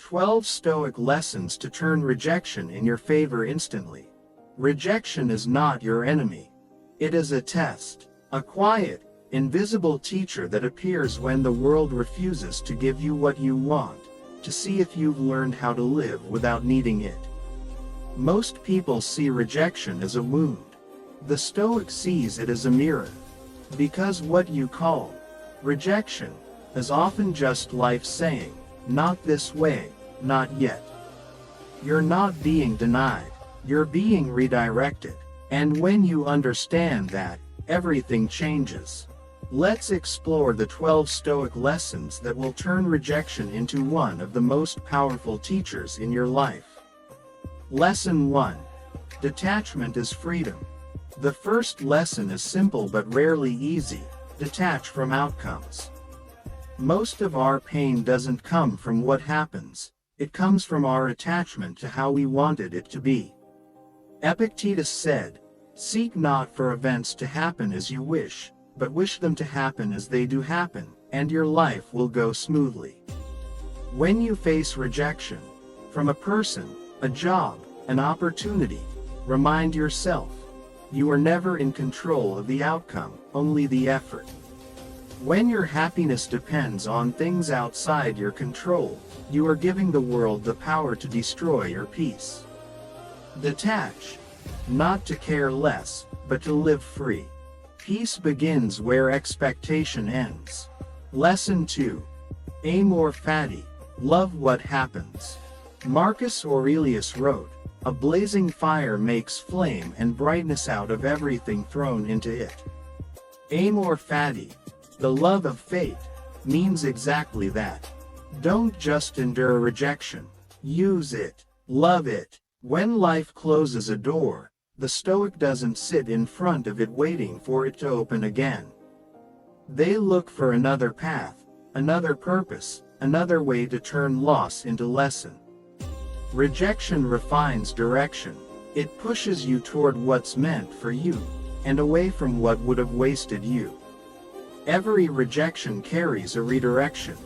12 Stoic lessons to turn rejection in your favor instantly. Rejection is not your enemy. It is a test, a quiet, invisible teacher that appears when the world refuses to give you what you want, to see if you've learned how to live without needing it. Most people see rejection as a wound. The Stoic sees it as a mirror. Because what you call rejection is often just life saying, not this way, not yet. You're not being denied, you're being redirected. And when you understand that, everything changes. Let's explore the 12 Stoic lessons that will turn rejection into one of the most powerful teachers in your life. Lesson 1. Detachment is freedom. The first lesson is simple but rarely easy: detach from outcomes. Most of our pain doesn't come from what happens, it comes from our attachment to how we wanted it to be. Epictetus said, "Seek not for events to happen as you wish, but wish them to happen as they do happen, and your life will go smoothly." When you face rejection, from a person, a job, an opportunity, remind yourself, you are never in control of the outcome, only the effort. When your happiness depends on things outside your control, you are giving the world the power to destroy your peace. Detach. Not to care less, but to live free. Peace begins where expectation ends. Lesson 2. Amor fati. Love what happens. Marcus Aurelius wrote, "A blazing fire makes flame and brightness out of everything thrown into it." Amor fati, the love of fate, means exactly that. Don't just endure rejection. Use it. Love it. When life closes a door, the Stoic doesn't sit in front of it waiting for it to open again. They look for another path, another purpose, another way to turn loss into lesson. Rejection refines direction. It pushes you toward what's meant for you, and away from what would have wasted you. Every rejection carries a redirection.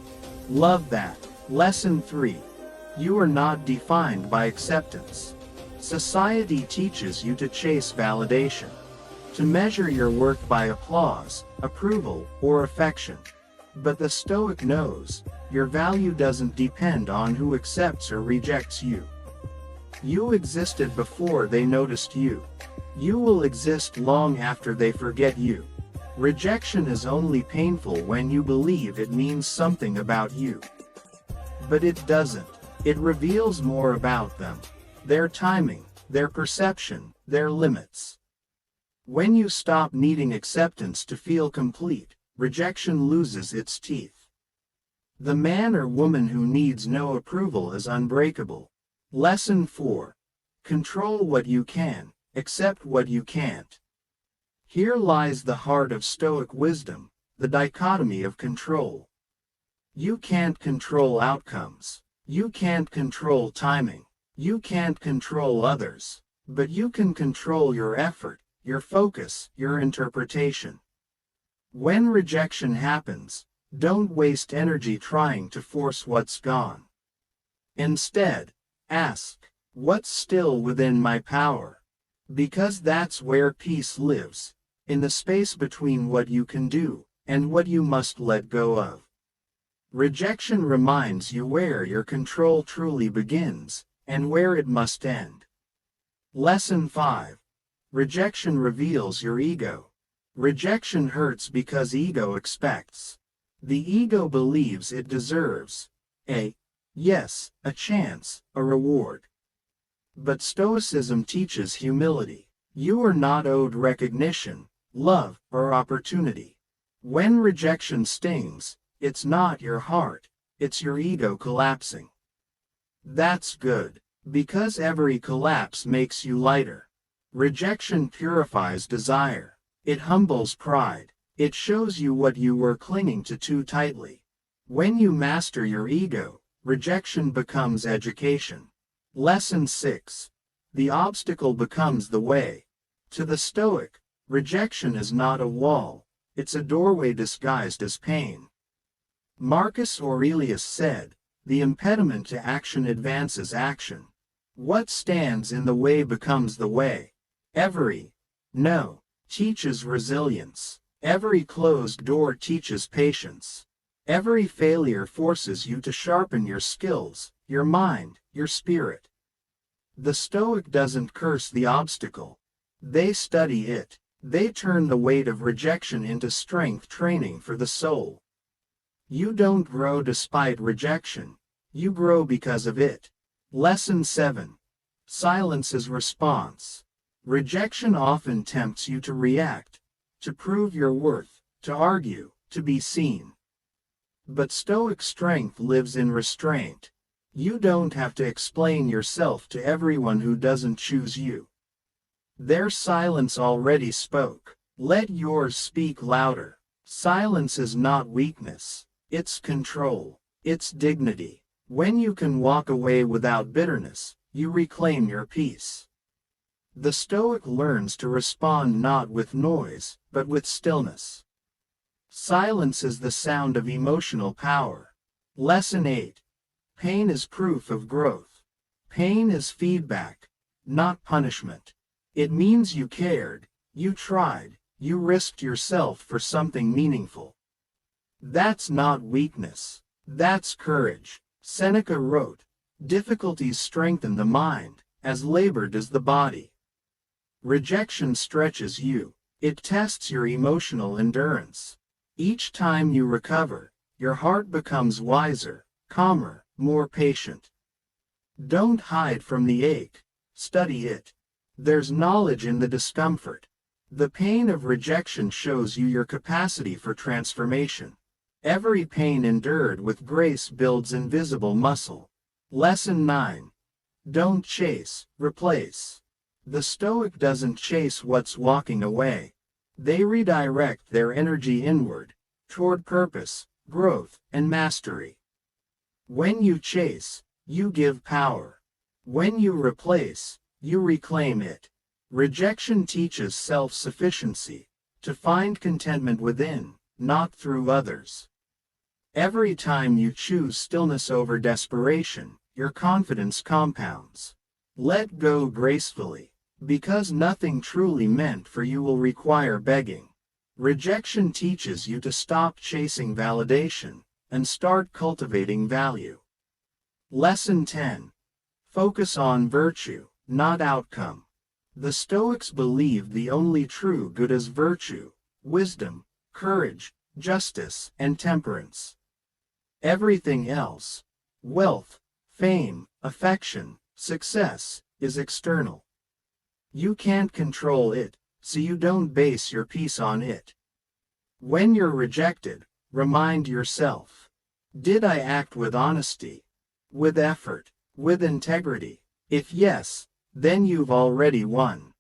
Love that. Lesson 3. You are not defined by acceptance. Society teaches you to chase validation, to measure your worth by applause, approval, or affection. But the Stoic knows, your value doesn't depend on who accepts or rejects you. You existed before they noticed you. You will exist long after they forget you. Rejection is only painful when you believe it means something about you. But it doesn't. It reveals more about them. Their timing, their perception, their limits. When you stop needing acceptance to feel complete, rejection loses its teeth. The man or woman who needs no approval is unbreakable. Lesson 4. Control what you can, accept what you can't. Here lies the heart of Stoic wisdom, the dichotomy of control. You can't control outcomes. You can't control timing. You can't control others. But you can control your effort, your focus, your interpretation. When rejection happens, don't waste energy trying to force what's gone. Instead, ask, what's still within my power? Because that's where peace lives, in the space between what you can do and what you must let go of. Rejection reminds you where your control truly begins, and where it must end. Lesson 5. Rejection reveals your ego. Rejection hurts because ego expects. The ego believes it deserves a yes, a chance, a reward. But Stoicism teaches humility. You are not owed recognition, love, or opportunity. When rejection stings, it's not your heart, it's your ego collapsing. That's good, because every collapse makes you lighter. Rejection purifies desire. It humbles pride. It shows you what you were clinging to too tightly. When you master your ego, rejection becomes education. Lesson 6. The obstacle becomes the way. To the Stoic, rejection is not a wall, it's a doorway disguised as pain. Marcus Aurelius said, the impediment to action advances action. What stands in the way becomes the way. Every no teaches resilience. Every closed door teaches patience. Every failure forces you to sharpen your skills, your mind, your spirit. The Stoic doesn't curse the obstacle. They study it. They turn the weight of rejection into strength training for the soul. You don't grow despite rejection. You grow because of it. Lesson 7. Silence is response. Rejection often tempts you to react, to prove your worth, to argue, to be seen. But Stoic strength lives in restraint. You don't have to explain yourself to everyone who doesn't choose you. Their silence already spoke. Let yours speak louder. Silence is not weakness. It's control. It's dignity. When you can walk away without bitterness, you reclaim your peace. The Stoic learns to respond not with noise, but with stillness. Silence is the sound of emotional power. Lesson 8. Pain is proof of growth. Pain is feedback, not punishment. It means you cared, you tried, you risked yourself for something meaningful. That's not weakness. That's courage. Seneca wrote, "Difficulties strengthen the mind, as labor does the body." Rejection stretches you. It tests your emotional endurance. Each time you recover, your heart becomes wiser, calmer, more patient. Don't hide from the ache. Study it. There's knowledge in the discomfort. The pain of rejection shows you your capacity for transformation. Every pain endured with grace builds invisible muscle. Lesson 9. Don't chase, replace. The Stoic doesn't chase what's walking away. They redirect their energy inward, toward purpose, growth, and mastery. When you chase, you give power. When you replace, you reclaim it. Rejection teaches self-sufficiency, to find contentment within, not through others. Every time you choose stillness over desperation, your confidence compounds. Let go gracefully, because nothing truly meant for you will require begging. Rejection teaches you to stop chasing validation, and start cultivating value. Lesson 10. Focus on virtue, not outcome. The Stoics believed the only true good is virtue, wisdom, courage, justice, and temperance. Everything else, wealth, fame, affection, success, is external. You can't control it, so you don't base your peace on it. When you're rejected, remind yourself, did I act with honesty, with effort, with integrity? If yes, then you've already won.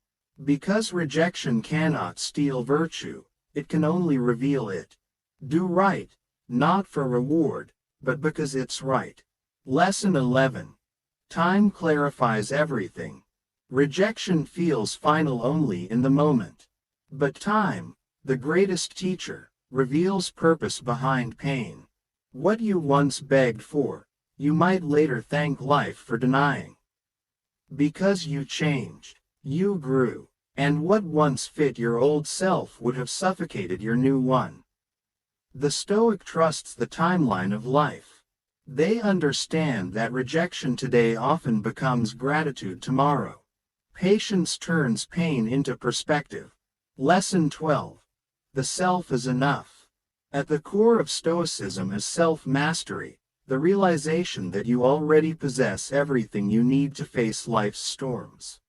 Because rejection cannot steal virtue, it can only reveal it. Do right, not for reward, but because it's right. Lesson 11. Time clarifies everything. Rejection feels final only in the moment. But time, the greatest teacher, reveals purpose behind pain. What you once begged for, you might later thank life for denying. Because you changed, you grew, and what once fit your old self would have suffocated your new one. The Stoic trusts the timeline of life. They understand that rejection today often becomes gratitude tomorrow. Patience turns pain into perspective. Lesson 12. The self is enough. At the core of Stoicism is self-mastery, the realization that you already possess everything you need to face life's storms.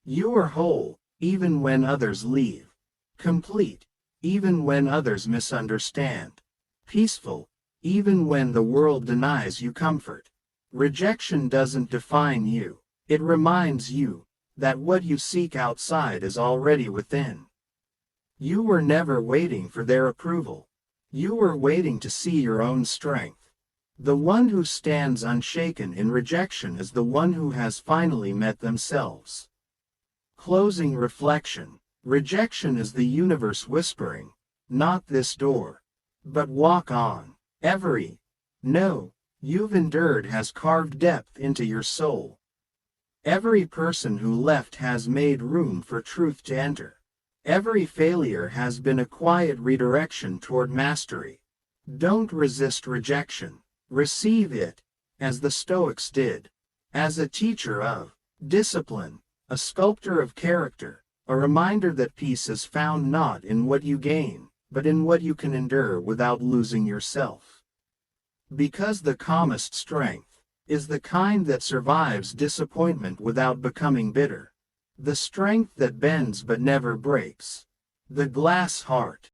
You are whole, even when others leave. Complete, even when others misunderstand. Peaceful, even when the world denies you comfort. Rejection doesn't define you. It reminds you that what you seek outside is already within. You were never waiting for their approval. You were waiting to see your own strength. The one who stands unshaken in rejection is the one who has finally met themselves. Closing reflection. Rejection is the universe whispering, not this door, but walk on. Every no you've endured has carved depth into your soul. Every person who left has made room for truth to enter. Every failure has been a quiet redirection toward mastery. Don't resist rejection. Receive it, as the Stoics did, as a teacher of discipline, a sculptor of character, a reminder that peace is found not in what you gain, but in what you can endure without losing yourself. Because the calmest strength is the kind that survives disappointment without becoming bitter. The strength that bends but never breaks. The glass heart.